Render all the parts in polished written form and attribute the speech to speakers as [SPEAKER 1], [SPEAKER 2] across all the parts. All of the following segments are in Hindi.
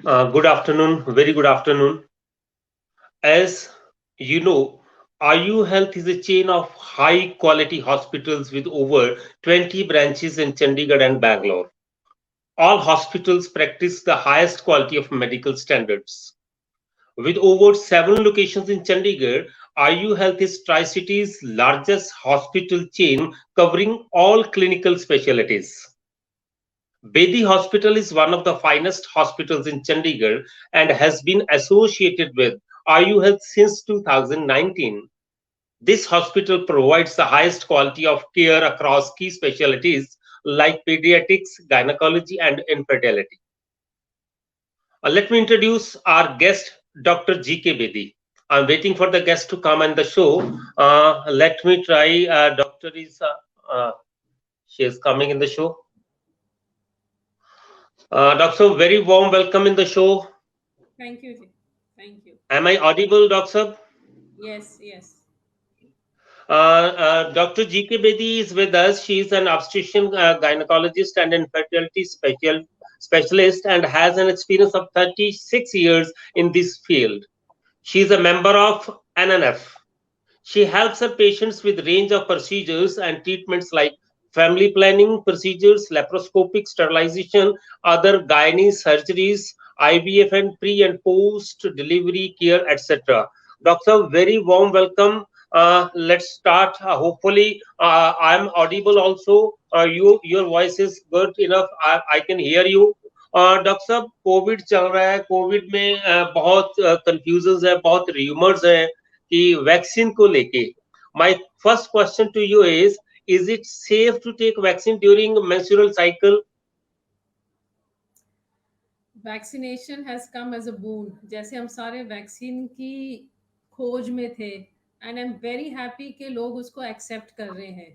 [SPEAKER 1] Good afternoon, very good afternoon. As you know, IU Health is a chain of high quality hospitals with over 20 branches in Chandigarh and Bangalore. All hospitals practice the highest quality of medical standards. With over 7 locations in Chandigarh, IU Health is Tri City's largest hospital chain covering all clinical specialties. Bedi Hospital is one of the finest hospitals in Chandigarh and has been associated with IU Health since 2019. This hospital provides the highest quality of care across key specialties like pediatrics, gynecology, and infertility. Let me introduce our guest, Dr. G.K. Bedi. I'm waiting for the guest to come on the show. Let me try. Doctor is she is coming in the show. Doctor, very warm welcome in the show.
[SPEAKER 2] Thank you, Ji. Thank you.
[SPEAKER 1] Am I audible, Doctor?
[SPEAKER 2] Yes, yes.
[SPEAKER 1] Dr. G.K. Bedi is with us. She is an obstetrician, gynecologist, and infertility specialist, and has an experience of 36 years in this field. She is a member of NNF. She helps her patients with range of procedures and treatments like family planning procedures, laparoscopic sterilization, other gynae surgeries, IVF and pre and post delivery care, etc. Doctor, very warm welcome. Let's start. Hopefully, I'm audible also. Your voice is good enough. I can hear you. Doctor साहब कोविड चल रहा है कोविड में बहुत कंफ्यूजन है बहुत र्यूमर्स है कि वैक्सीन को लेके my first question to you is it safe to take vaccine during menstrual cycle
[SPEAKER 2] vaccination has come as a boon जैसे हम सारे वैक्सीन की खोज में थे and I am very happy कि लोग उसको एक्सेप्ट कर रहे हैं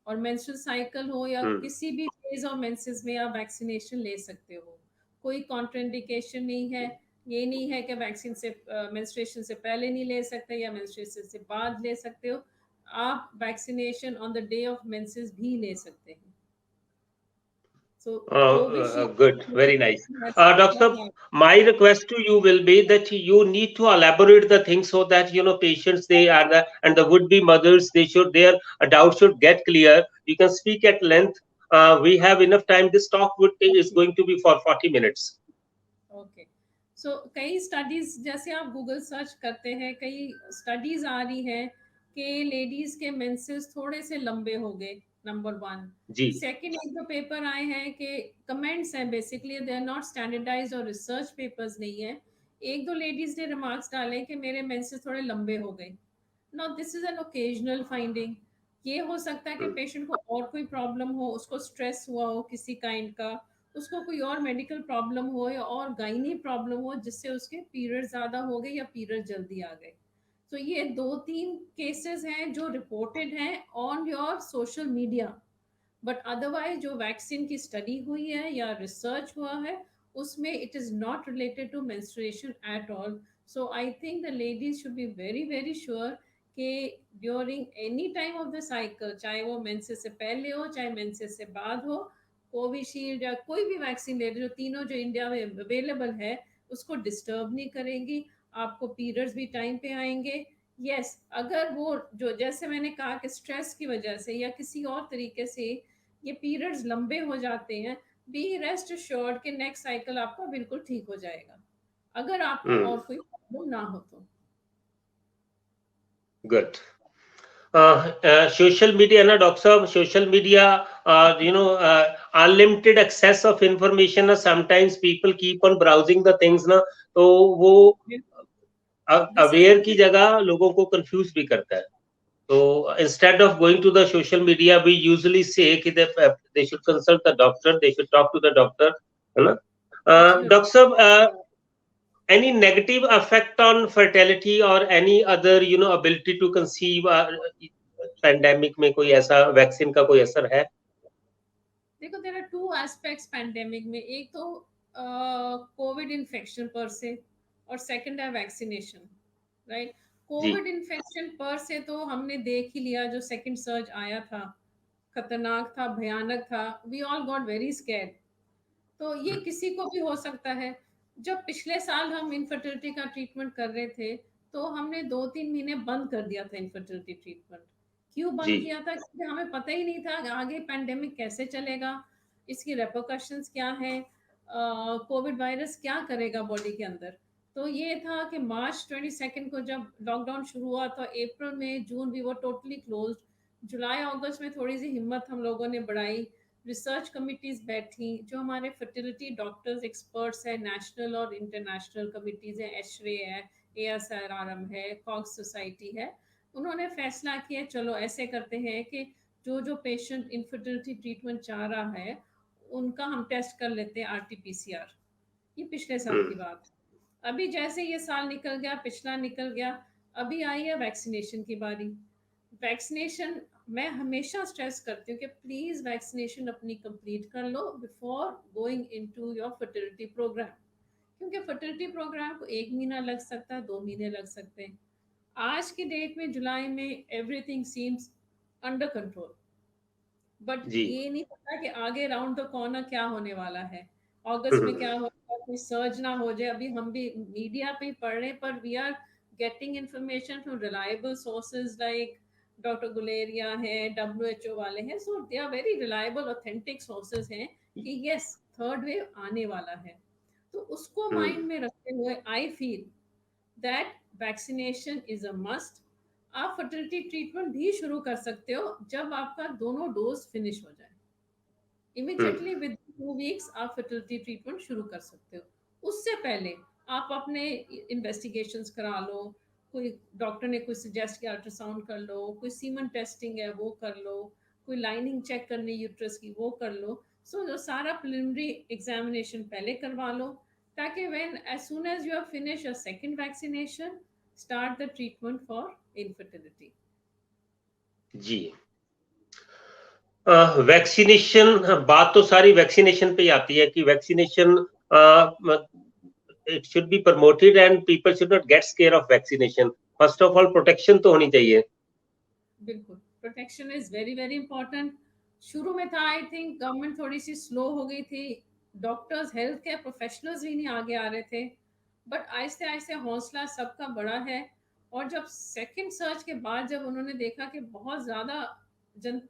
[SPEAKER 2] और मेंस्ट्रुअल साइकिल हो या किसी भी फेज ऑफ मेंसेस में आप वैक्सीनेशन ले सकते हो कोई कॉन्ट्राइंडिकेशन नहीं है ये नहीं है कि वैक्सीन से मेंस्ट्रुएशन से पहले नहीं ले सकते या मेंस्ट्रुएशन से बाद ले सकते हो आप vaccination on the day of menses भी ले सकते हैं So
[SPEAKER 1] Good, very nice.
[SPEAKER 2] has
[SPEAKER 1] Doctor, my request to you will be that you need to elaborate the things so that patients they are and the would-be mothers they should their doubt should get clear. You can speak at length. We have enough time. This talk is going to be for 40 minutes.
[SPEAKER 2] Okay so कई स्टडीज जैसे आप गूगल सर्च करते हैं कई स्टडीज आ रही हैं कि लेडीज के मेंसेस थोड़े से लंबे हो गए नंबर वन
[SPEAKER 1] जी
[SPEAKER 2] सेकंड एक दो पेपर आए हैं कि कमेंट्स हैं basically they are not standardized और रिसर्च पेपर्स नहीं है एक दो लेडीज ने रिमार्क्स डाले कि मेरे मेंसेस थोड़े लंबे हो गए no this is an occasional finding ये हो सकता है कि पेशेंट को और कोई प्रॉब्लम हो उसको स्ट्रेस हुआ हो किसी काइंड का उसको कोई और मेडिकल प्रॉब्लम हो या और गाइनी प्रॉब्लम हो जिससे उसके पीरियड ज़्यादा हो गए या पीरियड जल्दी आ गए तो ये दो तीन केसेस हैं जो रिपोर्टेड हैं on your social media but otherwise जो वैक्सीन की स्टडी हुई है या रिसर्च हुआ है उसमें it is not related to menstruation at all so I think the ladies should be very very sure कि during any time of the cycle चाहे वो मेंसेस से पहले हो चाहे मेंसेस से बाद हो कोविशील्ड या कोई भी वैक्सीन ले रहे जो तीनों जो इंडिया में अवेलेबल है उसको डिस्टर्ब नहीं करेंगी आपको पीरियड्स भी टाइम पे आएंगे यस अगर वो जो जैसे मैंने कहा कि स्ट्रेस की वजह से या किसी और तरीके से ये पीरियड्स लंबे हो जाते हैं बी रेस्ट श्योर्ड कि नेक्स्ट साइकिल आपका बिल्कुल ठीक हो जाएगा अगर आपको और कोई प्रॉब्लम ना हो तो
[SPEAKER 1] good social media na doctor sahab social media unlimited access of information na sometimes people keep on browsing the things na तो वो अवेयर की जगह लोगों को कंफ्यूज भी करता है तो instead of going to the social media we usually say that they should consult the doctor they should talk to the doctor है ना डॉक्टर साहब any negative effect on fertility or any other ability to conceive pandemic में कोई ऐसा वैक्सीन का कोई असर है
[SPEAKER 2] देखो there are two aspects pandemic में एक तो कोविड इन्फेक्शन पर से और सेकंड है वैक्सीनेशन राइट
[SPEAKER 1] जी
[SPEAKER 2] कोविड इन्फेक्शन पर से तो हमने देख ही लिया जो सेकंड सर्ज आया था खतरनाक था भयानक था we all got very scared तो ये किसी को भी हो सकता है जब पिछले साल हम इनफर्टिलिटी का ट्रीटमेंट कर रहे थे, तो हमने 2-3 महीने बंद कर दिया था इनफर्टिलिटी ट्रीटमेंट। क्यों
[SPEAKER 1] जी।
[SPEAKER 2] बंद किया था? क्योंकि हमें पता ही नहीं था कि आगे पैंडेमिक कैसे चलेगा, इसकी रिपरकशंस क्या हैं, कोविड वायरस क्या करेगा बॉडी के अंदर। तो ये था कि मार्च 22 को जब लॉकडाउन शुरू हुआ, तो अप्रैल, मई, जून वी वर टोटली क्लोज्ड। जुलाई, अगस्त में थोड़ी सी हिम्मत हम लोगों ने बढ़ाई, रिसर्च कमिटीज़ बैठी, जो हमारे फर्टिलिटी डॉक्टर्स एक्सपर्ट्स हैं, नेशनल और इंटरनेशनल कमिटीज़ हैं, एशरे है, ASRRM है, कॉक्स सोसाइटी है। उन्होंने फैसला किया चलो ऐसे करते हैं कि जो जो पेशेंट इनफर्टिलिटी ट्रीटमेंट चाह रहा है, उनका हम टेस्ट कर लेते हैं RT-PCR। ये पिछले साल की
[SPEAKER 1] हम्म।
[SPEAKER 2] बात। अभी जैसे ये साल निकल गया, पिछला निकल गया, अभी आई है वैक्सीनेशन की बारी। वैक्सीनेशन, मैं हमेशा स्ट्रेस करती हूँ कि प्लीज़ वैक्सीनेशन अपनी कंप्लीट कर लो before going into your fertility programme. क्योंकि फर्टिलिटी प्रोग्राम को 1 महीना लग सकता है, 2 महीने लग सकते हैं। आज की डेट में, जुलाई में, everything seems under control, but
[SPEAKER 1] जी।
[SPEAKER 2] ये नहीं पता कि आगे राउंड द कॉर्नर क्या होने वाला है, अगस्त में
[SPEAKER 1] हम्म।
[SPEAKER 2] क्या होगा, कोई सर्ज ना हो जाए। अभी हम भी मीडिया पे ही पढ़ रहे हैं, पर we are getting information from reliable sources like doctor Guleria है, WHO वाले हैं, so they are very reliable authentic sources हैं कि यस, थर्ड वेव आने वाला है। तो उसको माइंड
[SPEAKER 1] हम्म।
[SPEAKER 2] में रखते हुए I feel that vaccination is a must. आप फर्टिलिटी ट्रीटमेंट भी शुरू कर सकते हो जब आपका दोनों डोज फिनिश हो जाए।
[SPEAKER 1] हम्म।
[SPEAKER 2] इमिडिएटली विद 2 वीक्स आप फर्टिलिटी ट्रीटमेंट शुरू कर सकते हो। उससे पहले आप अपने इन्वेस्टिगेशंस करा लो, कोई डॉक्टर ने कोई सजेस्ट किया अल्ट्रासाउंड कर लो, कोई सीमन टेस्टिंग है वो कर लो, कोई लाइनिंग चेक करनी यूट्रस की वो कर लो। सो जो सारा प्रिलिमिनरी एग्जामिनेशन पहले करवा लो, ताकि when as soon as you have finish your second vaccination, start the treatment for infertility.
[SPEAKER 1] जी। वैक्सीनेशन, बात तो सारी वैक्सीनेशन पे ही आती है कि vaccination it should be promoted and people should not get scare of vaccination. First of all protection तो होनी चाहिए।
[SPEAKER 2] बिल्कुल, protection is very very important. शुरू में था, आई थिंक गवर्नमेंट थोड़ी सी स्लो हो गई थी, डॉक्टर्स, हेल्थ केयर प्रोफेशनल्स भी नहीं आगे आ रहे थे, बट आहिस्ते आहिस्ते हौसला सबका बड़ा है। और जब सेकंड सर्च के बाद जब उन्होंने देखा कि बहुत ज़्यादा जन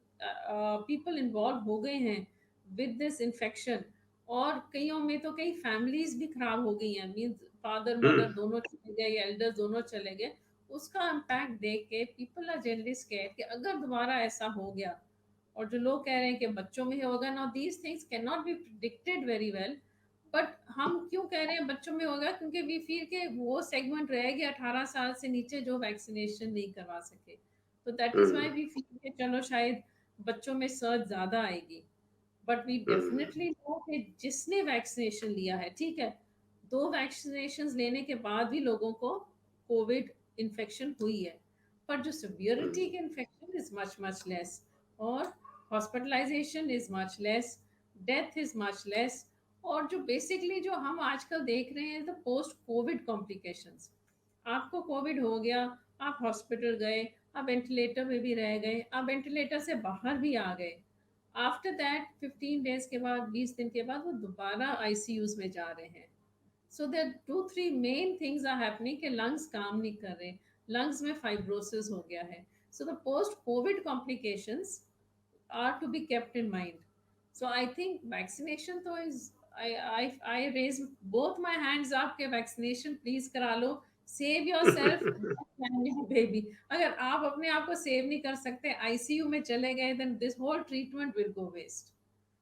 [SPEAKER 2] पीपल इन्वॉल्व हो गए हैं विद दिस इन्फेक्शन, और कईयों में तो कई फैमिलीज भी खराब हो गई हैं, मीन्स फादर
[SPEAKER 1] हम्म।
[SPEAKER 2] मदर दोनों चले गए, एल्डर्स दोनों चले गए। उसका इम्पैक्ट देख के पीपल आर जनरली स्कैर्ड कि अगर दोबारा ऐसा हो गया, और जो लोग कह रहे हैं कि बच्चों में ही होगा, now these things can not be predicted very well, but हम क्यों कह रहे हैं बच्चों में होगा? क्योंकि वी फील के वो सेगमेंट रह गया 18 साल से नीचे जो वैक्सीनेशन नहीं करवा सके, तो that is why
[SPEAKER 1] hmm.
[SPEAKER 2] We feel के चलो शायद बच्चों में सर्ज ज्यादा आएगी। But we
[SPEAKER 1] hmm.
[SPEAKER 2] Definitely know कि जिसने वैक्सीनेशन लिया है, ठीक है, 2 वैक्सीनेशन लेने के बाद भी लोगों को कोविड इन्फेक्शन हुई है, पर जो सिवियरिटी
[SPEAKER 1] हम्म।
[SPEAKER 2] के infection is much much less, और hospitalisation is much less, death is much less. और जो बेसिकली जो हम आजकल देख रहे हैं, द पोस्ट कोविड कॉम्प्लिकेशंस, आपको कोविड हो गया, आप हॉस्पिटल गए, आप वेंटिलेटर में भी रह गए, आप वेंटिलेटर से बाहर भी आ गए, आफ्टर दैट 15 डेज के बाद, 20 दिन के बाद वो दोबारा ICUs में जा रहे हैं। So there 2-3 main things are happening कि लंग्स काम नहीं कर रहे, लंग्स में फाइब्रोसिस हो गया है। So the post COVID complications are to be kept in mind. So I think vaccination तो is, I raise both my hands up के vaccination please करा लो, save yourself and your baby। अगर आप अपने आप को सेव नहीं कर सकते, ICU में चले गए, then this whole treatment will go waste।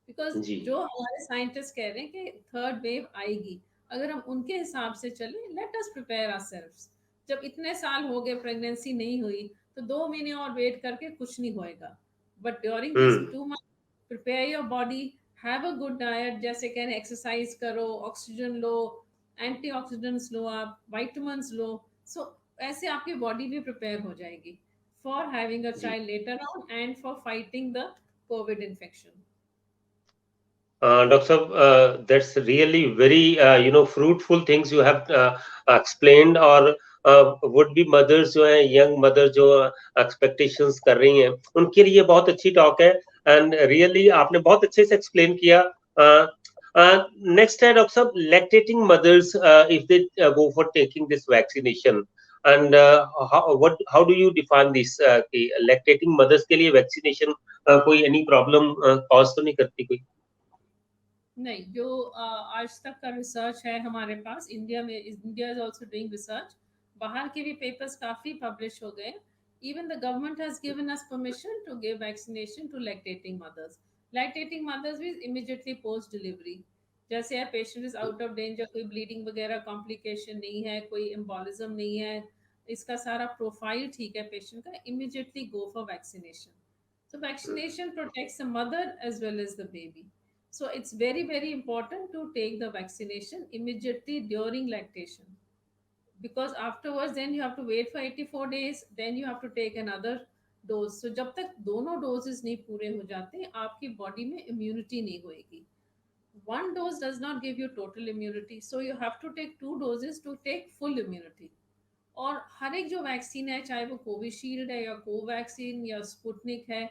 [SPEAKER 2] Because
[SPEAKER 1] जी।
[SPEAKER 2] जो हमारे साइंटिस्ट कह रहे हैं कि थर्ड वेव आएगी, अगर हम उनके हिसाब से चले, लेट अस प्रिपेयर आवरसेल्व्स। जब इतने साल हो गए प्रेगनेंसी नहीं हुई, तो 2 महीने और वेट करके कुछ नहीं होएगा, but during this
[SPEAKER 1] hmm.
[SPEAKER 2] 2 month prepare your body, have a good diet, जैसे कह रहे एक्सरसाइज करो, ऑक्सीजन लो, एंटीऑक्सीडेंट्स लो, आप विटामिन्स लो। सो ऐसे आपकी बॉडी भी प्रिपेयर हो जाएगी फॉर हैविंग अ
[SPEAKER 1] जी।
[SPEAKER 2] Child later on and for fighting the COVID infection.
[SPEAKER 1] Dr. Saab, that's really very fruitful things you have explained. और would be mothers जो हैं, young mother जो expectations कर रही हैं, उनके लिए बहुत अच्छी टॉक है। एंड रियली आपने बहुत अच्छे से एक्सप्लेन किया। Next, Dr. Sab, lactating mothers, if they go for taking this vaccination, and how do you define this? कि lactating mothers के लिए vaccination कोई any problem cause तो नहीं करती कोई?
[SPEAKER 2] नहीं, जो आज तक का रिसर्च है हमारे पास इंडिया में, India is also doing research, बाहर के भी पेपर्स काफ़ी पब्लिश हो गए। Even the government has given us permission to give vaccination to lactating mothers. Lactating mothers भी इमीडिएटली पोस्ट डिलीवरी, जैसे है patient is out of danger, कोई ब्लीडिंग वगैरह कॉम्प्लिकेशन नहीं है, कोई एम्बोलिज्म नहीं है, इसका सारा प्रोफाइल ठीक है पेशेंट का, immediately go for vaccination. So vaccination protects the mother as well as the baby. So it's very, very important to take the vaccination immediately during lactation, because afterwards then you have to wait for 84 days, then you have to take another dose. So जब तक दोनों doses नहीं पूरे हो जाते, आपकी body में immunity नहीं होएगी. One dose does not give you total immunity, so you have to take 2 doses to take full immunity. और हर एक जो वैक्सीन है, चाहे वो कोविशील्ड है या कोवैक्सीन या स्पुतनिक है,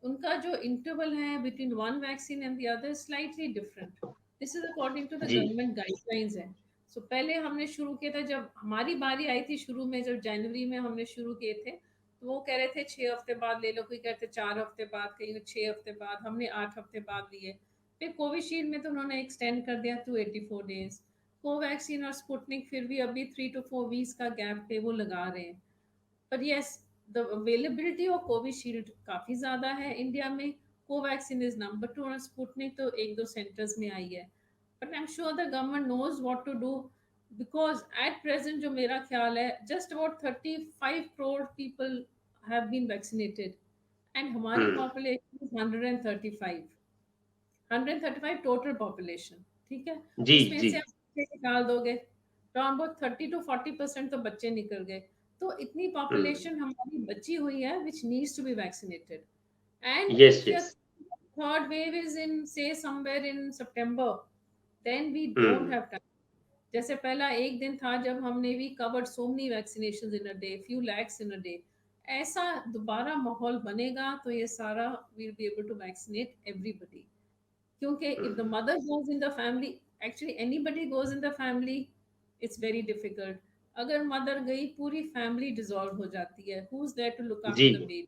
[SPEAKER 2] उनका जो इंटरवल है between one vaccine and the other slightly different. This is according to the
[SPEAKER 1] जी
[SPEAKER 2] गवर्नमेंट गाइडलाइंस है। सो पहले हमने शुरू किया था, जब हमारी बारी आई थी शुरू में, जब जनवरी में हमने शुरू किए थे, तो वो कह रहे थे 6 हफ्ते बाद ले लो, कोई कहते 4 हफ्ते बाद, कहीं 6 हफ्ते बाद, हमने 8 हफ्ते बाद लिए। फिर कोविशील्ड में तो उन्होंने एक्सटेंड कर दिया टू 84 डेज। कोवैक्सीन और स्पुतनिक फिर भी अभी 3 to 4 वीक्स का गैप पे वो लगा रहे हैं। पर yes, the availability of Covishield काफ़ी ज़्यादा है इंडिया में। कोवैक्सीन इज नंबर 2 और स्पुतनिक तो 1-2 सेंटर्स में आई है। But I am sure the government knows what to do, because at present जो मेरा ख्याल है, just about 35 crore people have been vaccinated and हमारी
[SPEAKER 1] hmm,
[SPEAKER 2] population is 135, 135 total population. ठीक है,
[SPEAKER 1] जी
[SPEAKER 2] उसमें
[SPEAKER 1] जी
[SPEAKER 2] से आप बच्चे निकाल दोगे, अराउंड अबाउट 30 to 40% तो बच्चे निकल गए। तो इतनी
[SPEAKER 1] हम्म,
[SPEAKER 2] पॉपुलेशन हमारी बची हुई है which needs to be vaccinated. And
[SPEAKER 1] yes
[SPEAKER 2] if your
[SPEAKER 1] yes
[SPEAKER 2] third wave is in say somewhere in September, then we don't
[SPEAKER 1] hmm,
[SPEAKER 2] have time. जैसे पहला एक दिन था जब हमने भी covered so many vaccination in a day, few lakhs in a day. ऐसा दोबारा माहौल बनेगा तो ये सारा will be able to vaccinate everybody. क्योंकि if the
[SPEAKER 1] hmm,
[SPEAKER 2] mother goes in the family, actually anybody goes in the family, it's very difficult. अगर मदर गई, पूरी फैमिली डिसॉल्व हो जाती है। Who is there to look
[SPEAKER 1] जी
[SPEAKER 2] आफ्टर द बेबी?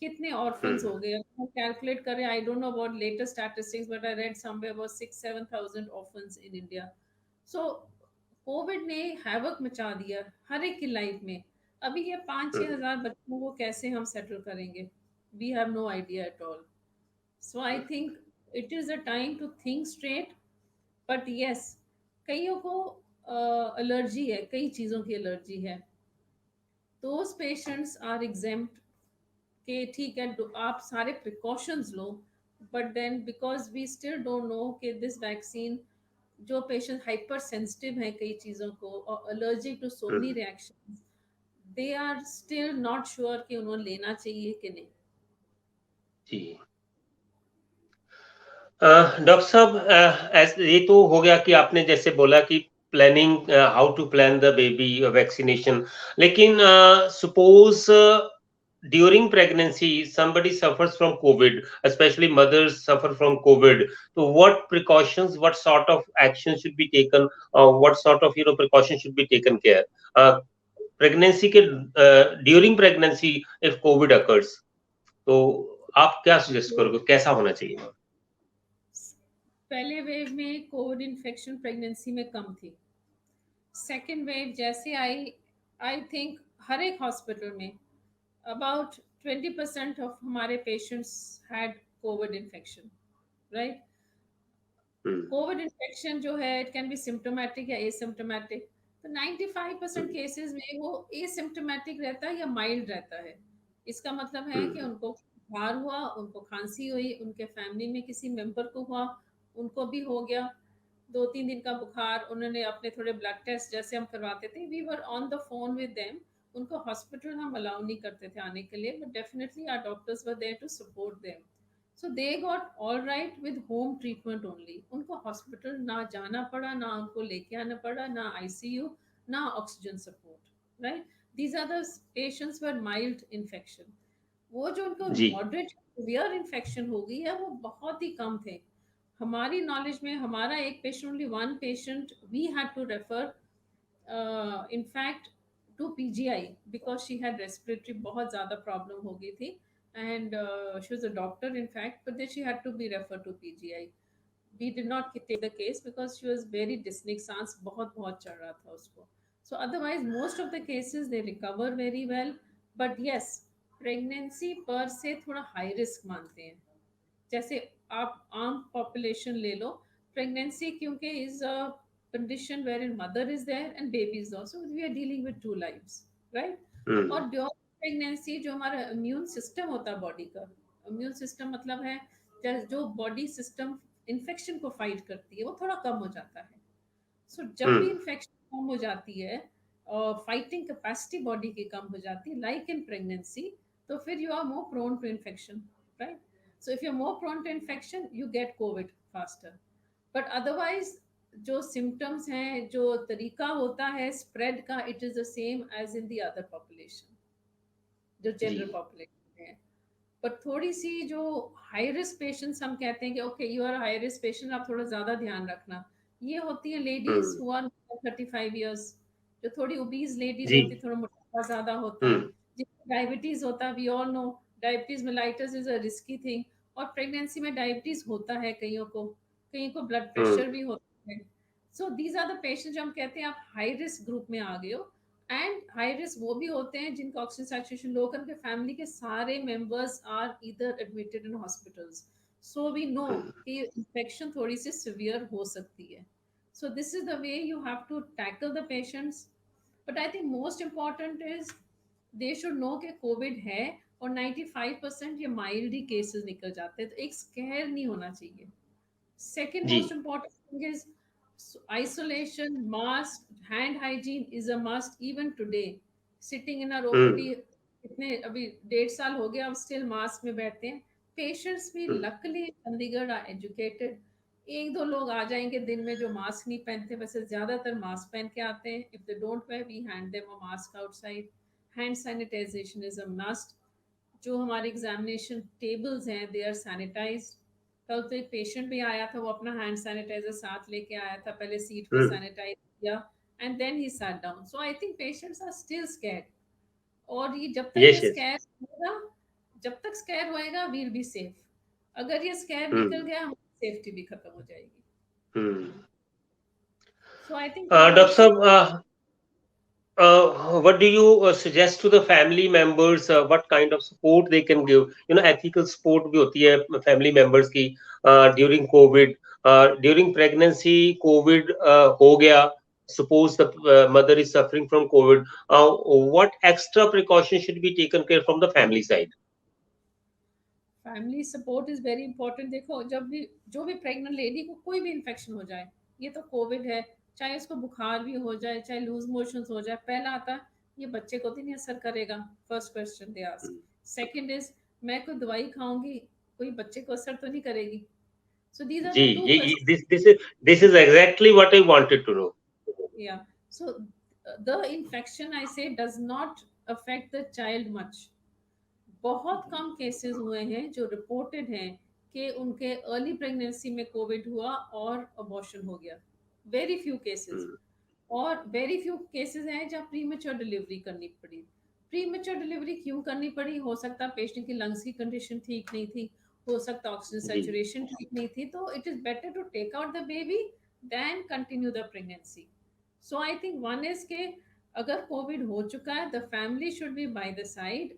[SPEAKER 2] कितने ऑर्फन्स हो
[SPEAKER 1] हम्म,
[SPEAKER 2] गए? हम कैलकुलेट करें, I don't know about latest statistics, but I read somewhere about 6-7 thousand orphans in India. So covid ने हैवक मचा दिया हर एक की लाइफ में। अभी ये 5-6
[SPEAKER 1] हम्म,
[SPEAKER 2] हजार बच्चों को कैसे हम सेटल करेंगे? We have no idea at all. So I think it is a time to think straight. But yes, कईयों को एलर्जी है, कई चीज़ों की एलर्जी है। दोज पेशेंट्स आर एग्जेम्प्ट कि ठीक है, आप सारे प्रिकॉशंस लो, but then because we still don't know कि दिस वैक्सीन, जो पेशेंट हाइपर सेंसिटिव है कई चीज़ों को और allergic to so many
[SPEAKER 1] hmm,
[SPEAKER 2] reactions, they are still not sure कि उन्हें लेना चाहिए कि नहीं।
[SPEAKER 1] जी डॉक्टर साहब, ये तो हो गया कि आपने जैसे बोला कि planning, how to plan the baby vaccination, लेकिन suppose during pregnancy somebody suffers from covid, especially mothers suffer from covid, so what precautions, what sort of action should be taken, or what sort of precautions should be taken care pregnancy के during pregnancy if covid occurs, तो आप क्या सजेस्ट करोगे, कैसा होना चाहिए?
[SPEAKER 2] पहले वेव में कोविड इन्फेक्शन प्रेगनेंसी में कम थी। सेकेंड वेव जैसे आई, आई थिंक हर एक हॉस्पिटल में अबाउट 20% ऑफ हमारे patients had Covid infection, right?
[SPEAKER 1] Hmm,
[SPEAKER 2] Covid infection जो है, इट कैन बी सिम्टोमेटिक या एसिम्टोमेटिक। तो 95%
[SPEAKER 1] हम्म,
[SPEAKER 2] केसेस में वो एसिम्टोमेटिक रहता है या माइल्ड रहता है। इसका मतलब है कि
[SPEAKER 1] हम्म,
[SPEAKER 2] उनको बुखार हुआ, उनको खांसी हुई, उनके फैमिली में किसी मेंबर को हुआ, उनको भी हो गया 2-3 दिन का बुखार, उन्होंने अपने थोड़े ब्लड टेस्ट जैसे हम करवाते थे, we were on the phone with them. उनको हॉस्पिटल हम अलाउ नहीं करते थे आने के लिए, but definitely our doctors were there to support them. So they got all right with home treatment only. उनको हॉस्पिटल ना जाना पड़ा, ना उनको लेके आना पड़ा, ना आईसीयू, ना oxygen support, right? These are the patients were mild infection. वो जो उनको
[SPEAKER 1] जी
[SPEAKER 2] मॉडरेट सिवियर इन्फेक्शन हो गई है, वो बहुत ही कम थे। हमारी नॉलेज में हमारा एक patient, only one patient we had to refer in fact to PGI because she had respiratory बहुत ज़्यादा प्रॉब्लम हो गई थी and she was a doctor in fact, but then she had to be referred to PGI. We did not take the case because she was very dyspneic, सांस बहुत बहुत चढ़ रहा था उसको. So otherwise most of the cases they recover very well, but yes, pregnancy per se थोड़ा high risk मानते हैं. जैसे आप आम पॉपुलेशन ले लो, प्रेगनेंसी क्योंकि is a condition where in mother is there and baby is also, we are dealing with two lives, right.
[SPEAKER 1] Hmm.
[SPEAKER 2] और ड्यूरिंग प्रेगनेंसी जो हमारा इम्यून सिस्टम होता है बॉडी का, इम्यून सिस्टम मतलब है जो बॉडी सिस्टम इन्फेक्शन को फाइट करती है, वो थोड़ा कम हो जाता है. सो जब भी
[SPEAKER 1] Hmm.
[SPEAKER 2] इन्फेक्शन कम हो जाती है और फाइटिंग कैपेसिटी बॉडी की कम हो जाती है लाइक इन प्रेगनेंसी, तो फिर you are more prone to infection, right. So if you are more prone to infection you get covid faster. But otherwise जो सिम्टम्स हैं, जो तरीका होता है स्प्रेड का, it is the same as in the other population, जो
[SPEAKER 1] जी.
[SPEAKER 2] जनरल पॉपुलेशन है. पर थोड़ी सी जो हाई रिस्क पेशेंट्स हम कहते हैं कि okay you are high risk patient, आप थोड़ा ज़्यादा ध्यान रखना, ये होती है ladies
[SPEAKER 1] Hmm.
[SPEAKER 2] Who are 35 years, जो थोड़ी ओबीज लेडीज
[SPEAKER 1] जी.
[SPEAKER 2] होती है, थोड़ा मोटापा ज़्यादा होता है,
[SPEAKER 1] Hmm.
[SPEAKER 2] जिसको डायबिटीज़ होता है. We all know diabetes mellitus is a risky thing, और प्रेगनेंसी में डायबिटीज़ होता है कईयों को, कईयों को ब्लड
[SPEAKER 1] Hmm.
[SPEAKER 2] प्रेशर भी होता है. So these are the patient जो हम कहते हैं आप हाई रिस्क ग्रुप में आ गए हो. एंड हाई रिस्क वो भी होते हैं जिनका ऑक्सीजन सैचुरेशन लो, करके फैमिली के सारे members are either admitted in hospitals. So we know
[SPEAKER 1] Hmm.
[SPEAKER 2] कि इन्फेक्शन थोड़ी सी सिवियर हो सकती है. So this is the way you have to tackle the patients. But I think most important is they should know कि कोविड है, और 95% ये माइल्ड ही केसेस निकल जाते हैं, तो एक स्कैर नहीं होना चाहिए. Second
[SPEAKER 1] ji.
[SPEAKER 2] most important thing is isolation, mask, hand hygiene is a must even today. Sitting in our
[SPEAKER 1] Hmm.
[SPEAKER 2] OPD, इतने अभी 1.5 साल हो गया, हम स्टिल मास्क में बैठते हैं. पेशेंट्स भी
[SPEAKER 1] Hmm.
[SPEAKER 2] Luckily Chandigarh are educated. एक दो लोग आ जाएंगे दिन में जो मास्क नहीं पहनते, वैसे ज्यादातर मास्क पहन के आते हैं. If they don't wear we hand them a mask outside. Hand sanitisation is a must. जो हमारे एग्जामिनेशन टेबल्स हैं दे आर सैनिटाइज्ड. कल तो एक पेशेंट भी आया था, वो अपना हैंड सैनिटाइजर साथ लेके आया था, पहले सीट पे
[SPEAKER 1] Hmm.
[SPEAKER 2] सैनिटाइज किया and then he sat down. So I think patients are still scared, और ये जब तक ये
[SPEAKER 1] Yes, yes.
[SPEAKER 2] स्कैर होगा, जब तक स्कैर होएगा वील बी सेफ. अगर ये स्कैर निकल
[SPEAKER 1] Hmm.
[SPEAKER 2] गया हमारी सेफ्टी भी खत्म हो जाएगी.
[SPEAKER 1] Hmm.
[SPEAKER 2] So I think
[SPEAKER 1] Dr.
[SPEAKER 2] Prevention.
[SPEAKER 1] Saab, what do you suggest to the family members? What kind of support they can give? Ethical support भी होती है family members की during COVID. During pregnancy, COVID हो गया. Suppose the mother is suffering from COVID. What extra precaution should be taken care from the family side?
[SPEAKER 2] Family support is very important. देखो जब भी जो भी प्रेग्नेंट लेडी को कोई भी इन्फेक्शन हो जाए, ये तो कोविड है, चाहे उसको बुखार भी हो जाए, चाहे लूज मोशंस हो जाए, पहला आता है ये बच्चे को तो नहीं असर करेगा. First question they ask. Second is मैं कोई दवाई खाऊंगी, कोई बच्चे को असर तो नहीं करेगी. सो these R
[SPEAKER 1] G,
[SPEAKER 2] the two
[SPEAKER 1] ये
[SPEAKER 2] question.
[SPEAKER 1] this is exactly what I wanted to know.
[SPEAKER 2] Yeah. So the infection I say does not affect the child much. बहुत कम केसेस हुए हैं जो रिपोर्टेड हैं कि उनके अर्ली प्रेगनेंसी में कोविड हुआ और अबॉर्शन हो गया. Very few cases.
[SPEAKER 1] Hmm.
[SPEAKER 2] और वेरी फ्यू केसेस हैं जहाँ प्रीमेच्योर डिलीवरी करनी पड़ी. प्रीमेच्योर डिलीवरी क्यों करनी पड़ी? हो सकता है पेशेंट की लंग्स की कंडीशन ठीक नहीं थी, हो सकता है ऑक्सीजन
[SPEAKER 1] जी.
[SPEAKER 2] सैचुरेशन ठीक नहीं थी, तो it is better to take out the baby than continue the pregnancy. So I think one is के अगर कोविड हो चुका है the family should be by the side.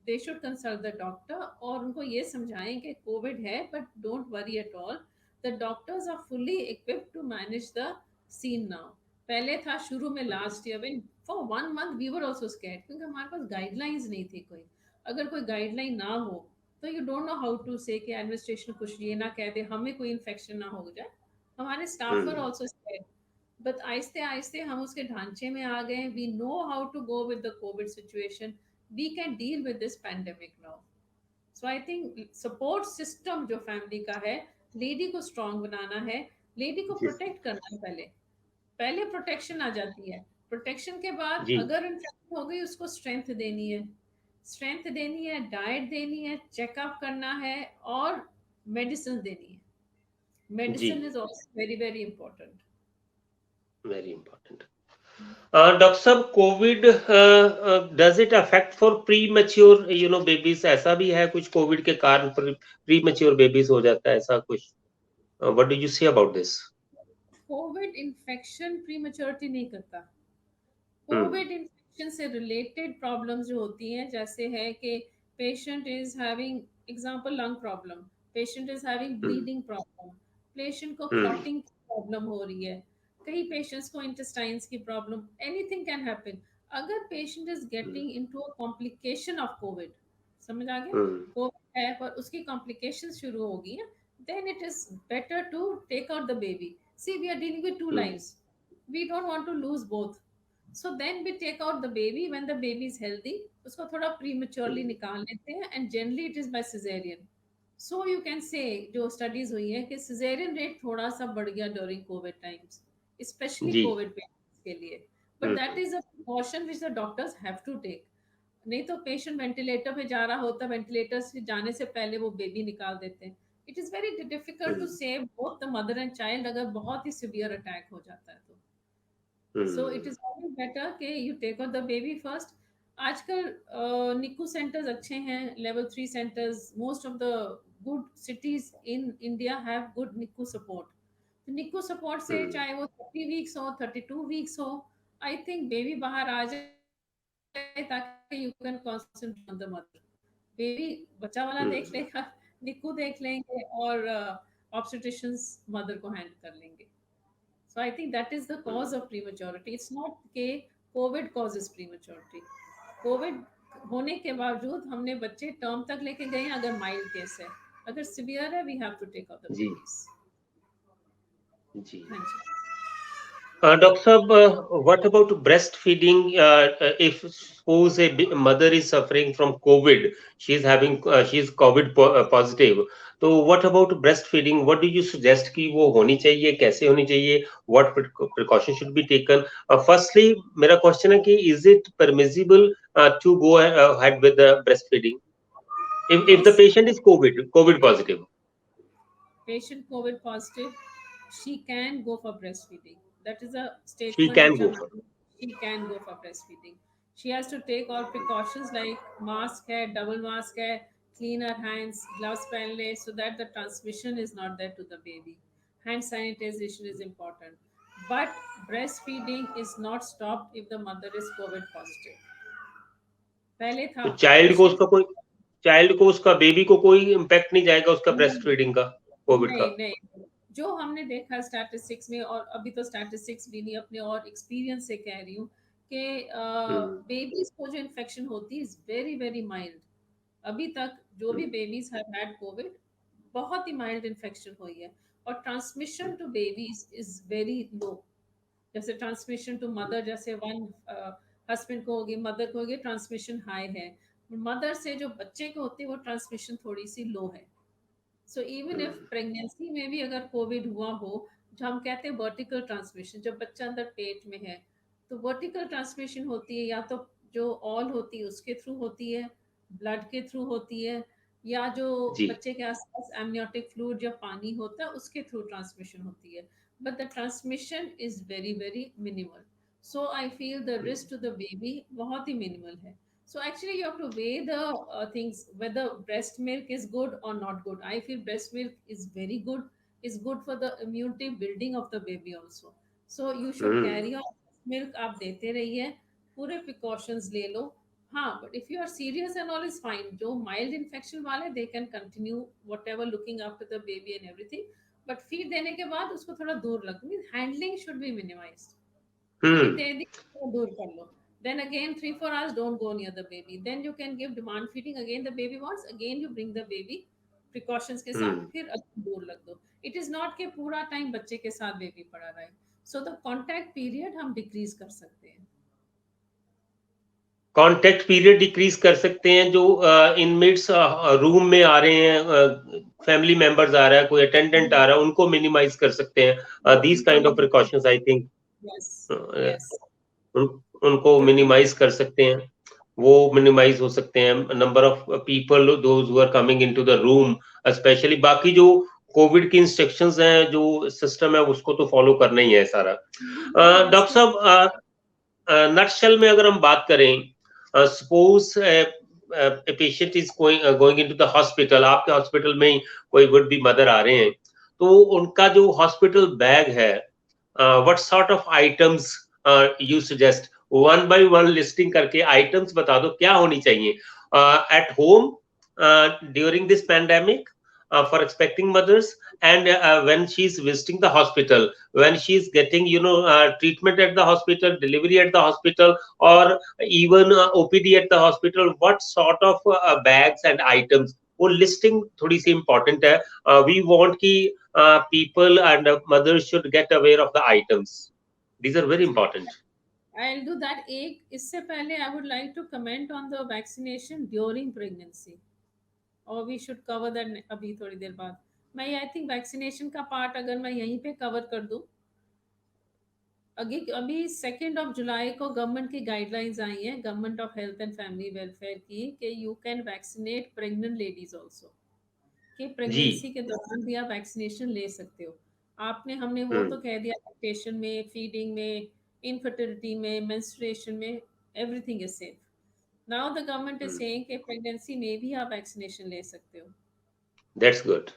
[SPEAKER 2] They should consult the doctor और उनको ये समझाएं कि कोविड है but don't worry at all. The doctors are fully equipped to manage the scene now. पहले था शुरू में last year when for 1 month we were also scared, क्योंकि हमारे पास गाइडलाइंस नहीं थी कोई. अगर कोई गाइडलाइन ना हो तो you don't know how to say कि एडमिनिस्ट्रेशन कुछ ये ना कह दे हमें कोई इन्फेक्शन ना हो जाए. हमारे staff were
[SPEAKER 1] Hmm.
[SPEAKER 2] Also scared. But आहिस्ते आहिस्ते हम उसके ढांचे में आ गए. We know how to go with the covid situation. We can deal with this pandemic now. So I think support system जो फैमिली का है, लेडी को स्ट्रांग बनाना है, लेडी को
[SPEAKER 1] Yes.
[SPEAKER 2] प्रोटेक्ट करना है. पहले पहले प्रोटेक्शन आ जाती है. प्रोटेक्शन के बाद
[SPEAKER 1] जी.
[SPEAKER 2] अगर इन्फेक्शन हो गई उसको स्ट्रेंथ देनी है. स्ट्रेंथ देनी है, डाइट देनी है, चेकअप करना है और मेडिसिन देनी है.
[SPEAKER 1] जी,
[SPEAKER 2] Medicine is also very, very important.
[SPEAKER 1] Very important. Doctor साहब, Covid does it affect for premature babies? ऐसा भी है कुछ, कोविड के कारण प्री मैच्योर बेबीज हो जाता है ऐसा कुछ? What do you say about this?
[SPEAKER 2] Covid infection prematurity नहीं करता।
[SPEAKER 1] हम्म।
[SPEAKER 2] कोविड इन्फेक्शन से रिलेटेड प्रॉब्लम्स जो होती हैं, जैसे है कि patient is having example lung problem, patient is having
[SPEAKER 1] hmm.
[SPEAKER 2] Bleeding problem, patient को
[SPEAKER 1] हम्म।
[SPEAKER 2] क्लॉटिंग की प्रॉब्लम हो रही है, कई पेशेंट्स को इंटेस्टाइन्स की प्रॉब्लम, एनीथिंग कैन हैपन। अगर patient is getting into a complication of Covid, समझ आ गया,
[SPEAKER 1] हम्म।
[SPEAKER 2] कोविड है पर उसकी कॉम्प्लिकेशन शुरू होगी, then it is better to take out the baby. See, we are dealing with two
[SPEAKER 1] hmm.
[SPEAKER 2] lives. We don't want to lose both. So then we take out the baby when the baby is healthy. उसको थोड़ा prematurely
[SPEAKER 1] हम्म।
[SPEAKER 2] निकाल लेते हैं, and generally it is by cesarean. So you can say जो studies हुई है कि cesarean rate थोड़ा सा बढ़ गया during COVID times, especially
[SPEAKER 1] जी।
[SPEAKER 2] COVID patients के लिए. But that
[SPEAKER 1] hmm.
[SPEAKER 2] is a precaution which the doctors have to take. नहीं तो पेशेंट वेंटिलेटर पे जा रहा होता, वेंटिलेटर से जाने से पहले वो बेबी निकाल देते हैं। It is very difficult to
[SPEAKER 1] hmm.
[SPEAKER 2] Save both the mother and child अगर बहुत ही सिवियर अटैक हो जाता है तो। So it
[SPEAKER 1] hmm.
[SPEAKER 2] Is always better कि you take out the baby first. आजकल निकू सेंटर्स अच्छे हैं, level 3 centres, most of the good cities in India have good NICU support. तो निकू सपोर्ट से
[SPEAKER 1] हम्म।
[SPEAKER 2] चाहे वो 30 वीक्स हो, 32 वीक्स हो, आई थिंक बेबी बाहर आ जाए ताकि you can concentrate on the mother. Baby बच्चा वाला देख
[SPEAKER 1] हम्म।
[SPEAKER 2] लेगा, निकू देख लेंगे, और ऑब्स्टेट्रिशियंस मदर को हैंडल कर लेंगे। So I think that is the cause of prematurity. It's not कि COVID causes prematurity. COVID होने के बावजूद हमने बच्चे टर्म तक लेके गए हैं अगर माइल्ड केस है, अगर सिवियर है we have to take out the
[SPEAKER 1] जी।
[SPEAKER 2] बेबीज।
[SPEAKER 1] जी।
[SPEAKER 2] हाँ जी।
[SPEAKER 1] Doctor Saab, what about breastfeeding? If suppose a mother is suffering from COVID, she's COVID positive. तो what about breastfeeding? What do you suggest कि वो होनी चाहिए, कैसे होनी चाहिए? What precaution should be taken? Firstly, मेरा question है कि is it permissible to go ahead with the breastfeeding if the
[SPEAKER 2] Yes,
[SPEAKER 1] patient is COVID positive?
[SPEAKER 2] patient COVID positive, she can go for breastfeeding. That is a
[SPEAKER 1] She
[SPEAKER 2] statement
[SPEAKER 1] can
[SPEAKER 2] which
[SPEAKER 1] go
[SPEAKER 2] I'm
[SPEAKER 1] for.
[SPEAKER 2] making. She can go for breastfeeding. She has to take all precautions like mask hai, double mask hai, clean her hands, gloves पहन ले, so that the transmission is not there to the baby. Hand sanitization is important. But breastfeeding is not stopped if the mother is COVID positive. पहले था
[SPEAKER 1] तो
[SPEAKER 2] पेशेंट,
[SPEAKER 1] चाइल्ड को उसका बेबी को कोई इम्पैक्ट नहीं जाएगा उसका ब्रेस्ट फीडिंग का, कोविड का?
[SPEAKER 2] नहीं नहीं, जो हमने देखा स्टैटिस्टिक्स में, और अभी तो स्टैटिस्टिक्स भी नहीं, अपने और एक्सपीरियंस से कह रही हूँ कि
[SPEAKER 1] हम्म।
[SPEAKER 2] बेबीज को जो इन्फेक्शन होती है इज वेरी वेरी माइल्ड। अभी तक जो भी
[SPEAKER 1] hmm.
[SPEAKER 2] Babies have had covid, बहुत ही माइल्ड इन्फेक्शन हुई है, और transmission to babies is very low. जैसे ट्रांसमिशन टू मदर, जैसे वन हस्बैंड को होगी, मदर को होगी, ट्रांसमिशन हाई है। मदर से जो बच्चे को होती है वो ट्रांसमिशन थोड़ी सी लो है। So even if
[SPEAKER 1] hmm.
[SPEAKER 2] Pregnancy में भी अगर कोविड हुआ हो, जो हम कहते हैं वर्टिकल ट्रांसमिशन, जब बच्चा अंदर पेट में है, तो वर्टिकल ट्रांसमिशन होती है या तो जो ऑल होती है उसके थ्रू होती है, ब्लड के थ्रू होती है, या जो
[SPEAKER 1] जी।
[SPEAKER 2] बच्चे के आसपास एमनियोटिक फ्लूइड या पानी होता है उसके थ्रू ट्रांसमिशन होती है। But the transmission is very very minimal. So I feel the
[SPEAKER 1] hmm.
[SPEAKER 2] Risk to the baby बहुत ही मिनिमल है। So actually, you have to weigh the things whether breast milk is good or not good. I feel breast milk is very good. Is good for the immunity building of the baby also. So you should
[SPEAKER 1] hmm.
[SPEAKER 2] carry on milk. आप देते रहिए, पूरे precautions ले लो। हाँ, but if you are serious and all is fine. जो mild infection वाले, they can continue whatever looking after the baby and everything. But feed देने के बाद उसको थोड़ा दूर रखो। Means handling should be minimized. Feed
[SPEAKER 1] हम्म।
[SPEAKER 2] दे दी तो दूर कर लो, then again 3-4 hours don't go near the baby, then you can give demand feeding, again the baby wants, again you bring the baby precautions के साथ,
[SPEAKER 1] हम्म।
[SPEAKER 2] फिर दूर रख दो। इट इज नॉट कि पूरा टाइम बच्चे के साथ बेबी पड़ा रहे। सो द कॉन्टैक्ट पीरियड हम डिक्रीज कर सकते हैं।
[SPEAKER 1] कॉन्टेक्ट पीरियड डिक्रीज कर सकते हैं, जो इनमेट्स रूम में आ रहे हैं, फैमिली मेंबर्स आ रहा है, कोई अटेंडेंट आ रहा है, उनको मिनिमाइज कर सकते हैं। These kind of precautions I think
[SPEAKER 2] yes yes,
[SPEAKER 1] उनको मिनिमाइज कर सकते हैं, वो मिनिमाइज हो सकते हैं। Number of people those who are coming into the room specially. बाकी जो कोविड की इंस्ट्रक्शंस हैं, जो सिस्टम है उसको तो फॉलो करना ही है सारा। डॉक्टर साहब, नटशेल में अगर हम बात करें, suppose a patient is going into the hospital, आपके हॉस्पिटल में ही कोई वुड बी मदर आ रहे हैं, तो उनका जो हॉस्पिटल बैग है, what sort of items you suggest? One by one listing करके आइटम्स बता दो क्या होनी चाहिए at home during this pandemic for expecting mothers, and when she's visiting the hospital, when she's getting treatment at the hospital, delivery at the hospital, or even OPD at the hospital, what sort of bags and items, वो लिस्टिंग थोड़ी सी इम्पोर्टेंट है। वी वांट कि people and mothers should get aware of the items. These are very important.
[SPEAKER 2] I'll do that. एक इससे पहले I would like to comment on the vaccination during pregnancy, और वी शुड कवर दैट अभी थोड़ी देर बाद। मैं आई थिंक वैक्सीनेशन का पार्ट अगर मैं यहीं पे कवर कर दूं, अभी 2 जुलाई को गवर्नमेंट की गाइडलाइंस आई हैं, government of health and family welfare की, कि you can vaccinate pregnant ladies also, कि
[SPEAKER 1] जी।
[SPEAKER 2] प्रेगनेंसी के दौरान भी आप वैक्सीनेशन ले सकते हो। हमने वो तो कह दिया, लैक्टेशन में, फीडिंग में, इनफर्टिलिटी में, मेंस्ट्रुएशन में, everything is safe. Now the government is saying कि प्रेगनेंसी में भी आप वैक्सीनेशन ले सकते हो।
[SPEAKER 1] That's good.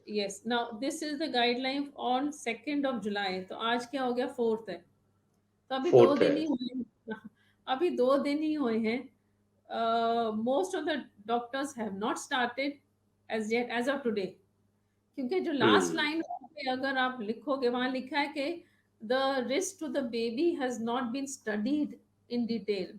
[SPEAKER 2] Yes, now this is the guideline on 2 जुलाई। तो आज क्या हो गया, 4th है, तो अभी दो
[SPEAKER 1] फोर्थ है।
[SPEAKER 2] दिन ही हुए हैं। अभी 2 दिन ही हुए हैं। Most of the doctors have not started as yet, as of today, क्योंकि जो लास्ट लाइन पे अगर आप लिखोगे, वहां लिखा है कि the risk to the baby has not been studied in detail.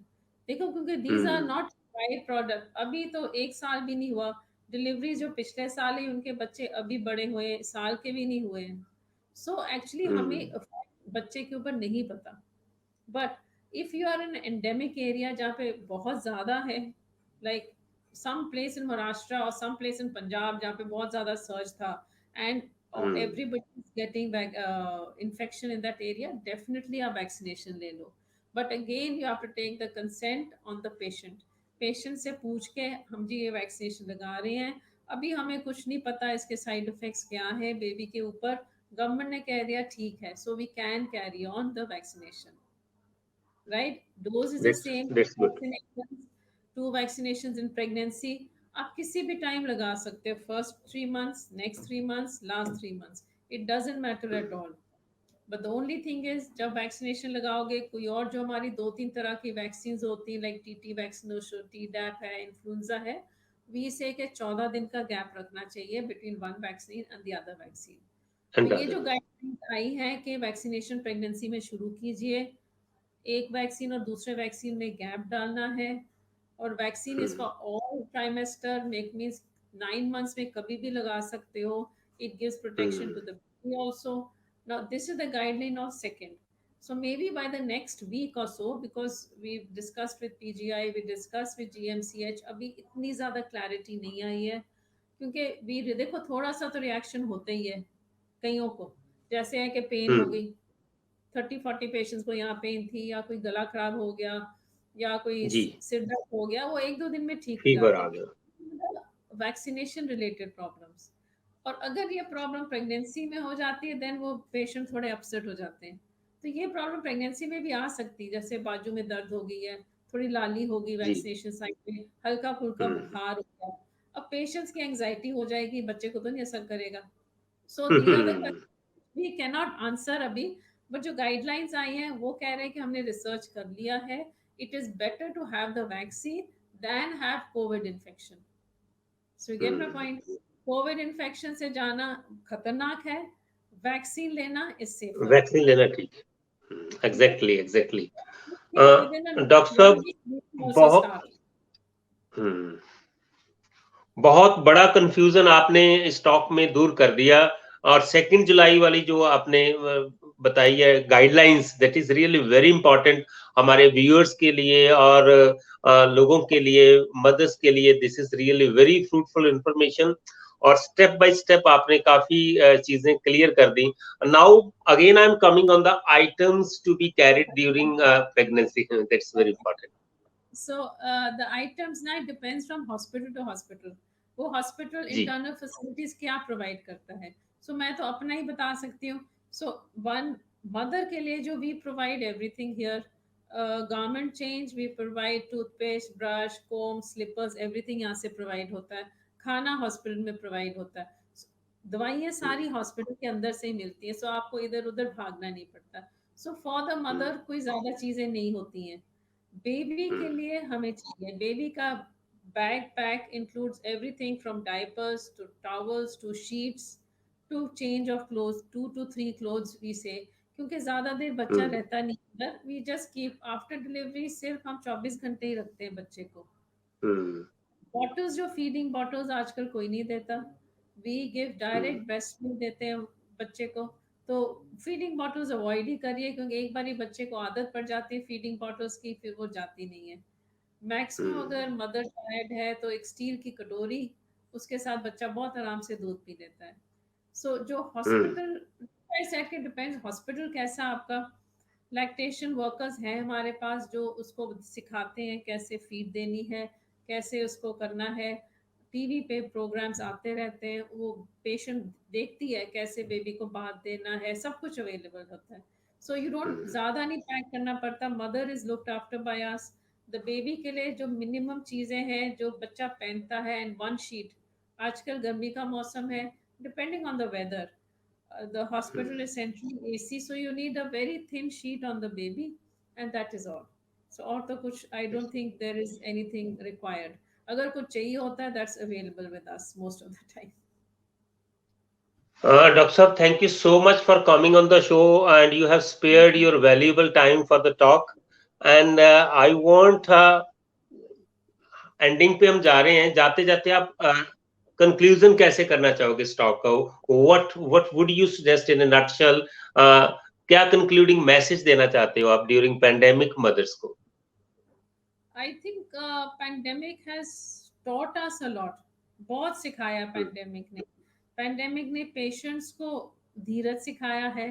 [SPEAKER 2] देखो, क्योंकि these are not right product. अभी तो 1 साल भी नहीं हुआ, डिलीवरी जो पिछले साल ही, उनके बच्चे अभी बड़े हुए, साल के भी नहीं हुए हैं। सो एक्चुअली हमें बच्चे के ऊपर नहीं पता। But if you are in endemic area जहाँ पे बहुत ज़्यादा है, like some place in Maharashtra और सम प्लेस इन पंजाब जहाँ पे बहुत ज़्यादा सर्च था, and everybody is getting infection in that area, definitely आप vaccination ले लो। but again you have to take the consent on the patient से पूछ के, हम जी ये वैक्सीनेशन लगा रहे हैं, अभी हमें कुछ नहीं पता इसके साइड इफेक्ट्स क्या है बेबी के ऊपर, गवर्नमेंट ने कह दिया ठीक है, so we can carry on the vaccination, right? Dose is the same,
[SPEAKER 1] That's good.
[SPEAKER 2] vaccinations, 2 vaccinations in pregnancy, आप किसी भी टाइम लगा सकते हो, first 3 months, next 3 months, last 3 months, it doesn't matter at all. But the only thing is, जब वैक्सीनेशन लगाओगे, कोई और जो हमारी 2-3 तरह की वैक्सीन होती हैं, like TT vaccination, Tdap है, इन्फ्लुएंजा है, वी से के 14 दिन का गैप रखना चाहिए between one vaccine and the other vaccine. तो ये जो गाइडलाइंस आई है कि वैक्सीनेशन प्रेगनेंसी में शुरू कीजिए, एक वैक्सीन और दूसरे वैक्सीन में गैप डालना है, और vaccine is for all trimester, make means 9 months में कभी भी लगा सकते हो। It gives protection to the baby also. Now this is the guideline of second. So maybe by the next week or so, because we've discussed with PGI, we discussed with GMCH, अभी इतनी ज़्यादा क्लैरिटी नहीं आई है, क्योंकि भी देखो थोड़ा सा तो रिएक्शन होता ही है कईयों को, जैसे है कि पेन हो गई, 30-40 पेशेंट्स को यहाँ पेन थी, या कोई गला खराब हो गया, या कोई
[SPEAKER 1] जी।
[SPEAKER 2] सिर दर्द हो गया, वो 1-2 दिन में ठीक हो
[SPEAKER 1] फीवर
[SPEAKER 2] जाते
[SPEAKER 1] आ
[SPEAKER 2] हैं,
[SPEAKER 1] गया।
[SPEAKER 2] Vaccination related problems. और अगर ये प्रॉब्लम प्रेगनेंसी में हो जाती है, देन वो पेशेंट थोड़े अपसेट हो जाते हैं। तो ये प्रॉब्लम प्रेगनेंसी में भी आ सकती है, जैसे बाजू में दर्द हो गई है, थोड़ी लाली हो गई
[SPEAKER 1] जी।
[SPEAKER 2] वैक्सीनेशन साइट में, हल्का फुल्का बुखार हो गया, अब पेशेंट्स की एंग्जाइटी हो जाएगी, बच्चे को तो नहीं असर करेगा। So these are the, we can not answer अभी, बट जो गाइडलाइंस आई हैं वो कह रहे हैं कि हमने रिसर्च कर लिया है, it is better to have the vaccine than have covid infection. So you get my point, covid infection से जाना खतरनाक है, वैक्सीन लेना इज सेफर।
[SPEAKER 1] वैक्सीन लेना ठीक है। एग्जैक्टली। डॉक्टर साहब, बहुत बहुत बड़ा कंफ्यूजन आपने स्टॉक में दूर कर दिया, और 2 जुलाई वाली जो आपने बताई है guidelines, that is really very important हमारे व्यूअर्स के लिए और लोगों के लिए, मदर्स के लिए। This is really very fruitful information, और स्टेप बाय स्टेप आपने काफी चीजें क्लियर कर दी। Now again I am coming on the items to be carried during pregnancy, that's very important.
[SPEAKER 2] So the items now, it depends from hospital to hospital. वो हॉस्पिटल
[SPEAKER 1] जी।
[SPEAKER 2] इंटरनल फैसिलिटीज क्या प्रोवाइड करता है। सो मैं तो अपना ही बता सकती हूँ। सो वन मदर के लिए जो we provide everything here, garment change we provide, toothpaste, brush, comb, slippers, everything यहाँ से प्रोवाइड होता है। खाना हॉस्पिटल में प्रोवाइड होता है। दवाइयाँ सारी हॉस्पिटल के अंदर से ही मिलती हैं, सो आपको इधर उधर भागना नहीं पड़ता। So for the
[SPEAKER 1] hmm,
[SPEAKER 2] mother कोई ज़्यादा चीज़ें नहीं होती हैं। बेबी के
[SPEAKER 1] हम्म,
[SPEAKER 2] लिए हमें चाहिए, बेबी का bag pack includes everything from diapers to towels to sheets to change of clothes, 2 to 3 clothes we say, क्योंकि ज़्यादा देर बच्चा
[SPEAKER 1] हम्म,
[SPEAKER 2] रहता नहीं अंदर। We just keep after delivery, सिर्फ हम 24 घंटे ही रखते हैं बच्चे को।
[SPEAKER 1] हम्म,
[SPEAKER 2] बॉटल्स, जो फीडिंग बॉटल्स आजकल कोई नहीं देता, we give
[SPEAKER 1] hmm,
[SPEAKER 2] direct breast milk देते हैं बच्चे को। तो फीडिंग बॉटल्स अवॉइड ही करिए, क्योंकि एक बार ही बच्चे को आदत पड़ जाती है फीडिंग बॉटल्स की, फिर वो जाती नहीं है। मैक्सिमम
[SPEAKER 1] हम्म,
[SPEAKER 2] अगर मदर टायर्ड है तो एक स्टील की कटोरी, उसके साथ बच्चा बहुत आराम से दूध पी लेता है। सो जो
[SPEAKER 1] हम्म,
[SPEAKER 2] हॉस्पिटल, के डिपेंड्स हॉस्पिटल कैसा आपका। लैक्टेशन वर्कर्स हैं हमारे पास जो उसको सिखाते हैं कैसे फीड देनी है, कैसे उसको करना है। टीवी पे प्रोग्राम्स आते रहते हैं, वो पेशेंट देखती है कैसे बेबी को बात देना है, सब कुछ अवेलेबल होता है। सो यू डोंट,
[SPEAKER 1] हम्म,
[SPEAKER 2] ज़्यादा नहीं पैक करना पड़ता। Mother is looked after by us. The baby के लिए जो मिनिमम चीज़ें हैं जो बच्चा पहनता है, एंड वन शीट, आजकल गर्मी का मौसम है, depending on the weather, the hospital is centrally AC, so you need a very thin sheet on the baby, and that is all. So और तो कुछ, I don't think there is anything required. अगर कुछ चाहिए होता है, that's available with us most of the time.
[SPEAKER 1] Dr. Saab, thank you so much for coming on the show, and you have spared your valuable time for the talk. And I want ending पे हम जा रहे हैं, जाते जाते आप कंक्लूजन कैसे करना चाहोगे इस टॉक का? What would you suggest in a nutshell? क्या कंक्लूडिंग मैसेज देना चाहते हो आप ड्यूरिंग पैंडेमिक मदर्स को?
[SPEAKER 2] I think pandemic has taught us a lot. बहुत सिखाया पैंडेमिक ने। पैंडेमिक ने पेशेंट्स को धीरज सिखाया है,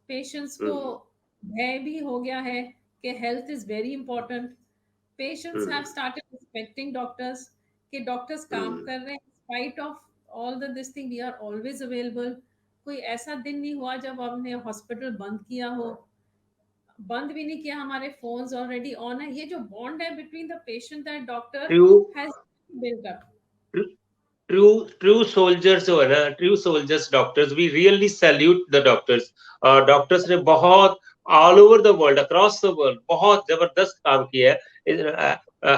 [SPEAKER 2] पेशेंट्स को भय भी हो गया है कि health is very important. Patients have started respecting doctors, कि डॉक्टर्स काम कर रहे हैं, spite of all the this thing we are always available. कोई ऐसा दिन नहीं हुआ जब हमने हॉस्पिटल बंद किया हो, बंद भी नहीं किया, हमारे फोन्स ऑलरेडी ऑन है। ये जो बॉन्ड है between the patient and doctor
[SPEAKER 1] true
[SPEAKER 2] has built up.
[SPEAKER 1] True true soldiers जो है ना, true soldiers doctors, we really salute the doctors. Doctors ने बहुत all over the world, across the world बहुत जबरदस्त काम किया है।